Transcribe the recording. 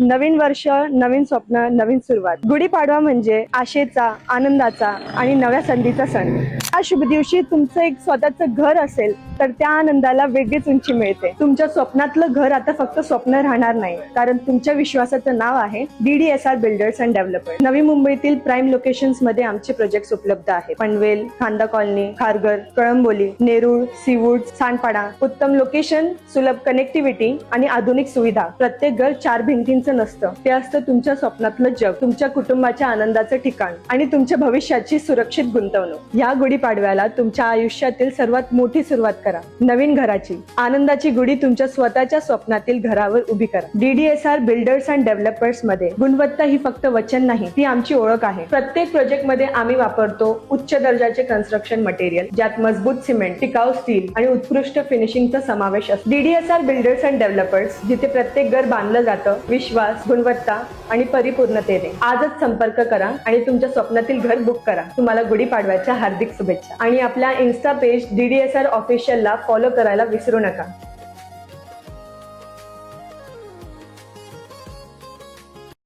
नवीन वर्ष, नवीन स्वप्न, नवीन सुरुवात. गुढीपाडवा म्हणजे आशेचा, आनंदाचा आणि नव्या संधीचा सण. या शुभ दिवशी तुमचं एक स्वतःचं घर असेल तर त्या आनंदाला वेगळीच उंची मिळते. तुमच्या स्वप्नातलं घर आता फक्त स्वप्न राहणार नाही, कारण तुमच्या विश्वासाचं नाव आहे DDSR बिल्डर्स अँड डेव्हलपर्स. नवी मुंबईतील प्राईम लोकेशन्स मध्ये आमचे प्रोजेक्ट्स उपलब्ध आहेत. पनवेल, खांदा कॉलनी, खारघर, कळंबोली, नेरूळ, सीवूड, सांडपाडा. उत्तम लोकेशन, सुलभ कनेक्टिव्हिटी आणि आधुनिक सुविधा. प्रत्येक घर 4 भिंतींचं नसतं, ते असतं तुमच्या स्वप्नातलं जग, तुमच्या कुटुंबाच्या आनंदाचं ठिकाण आणि तुमच्या भविष्याची सुरक्षित गुंतवणूक. या गुढीपाडव्याला तुमच्या आयुष्यातील सर्वात मोठी सुरुवात करा. नवीन घराची आनंदाची गुढी तुमच्या स्वतःच्या स्वप्नातील घरावर उभी करा. DDSR बिल्डर्स अँड डेव्हलपर्स मध्ये गुणवत्ता ही फक्त वचन नाही, ती आमची ओळख आहे. प्रत्येक प्रोजेक्ट मध्ये आम्ही वापरतो उच्च दर्जाचे कन्स्ट्रक्शन मटेरियल, ज्यात मजबूत सिमेंट, टिकाऊ स्टील आणि उत्कृष्ट फिनिशिंगचा समावेश असतो. DDSR बिल्डर्स अँड डेव्हलपर्स, जिथे प्रत्येक घर बांधलं जातं विश्वास, गुणवत्ता आणि परिपूर्णतेने. आजच संपर्क करा आणि तुमच्या स्वप्नातील घर बुक करा. तुम्हाला गुढीपाडव्याच्या हार्दिक शुभेच्छा आणि आपल्या इन्स्टा पेज DDSR ऑफिशियल ला फॉलो करायला विसरू नका.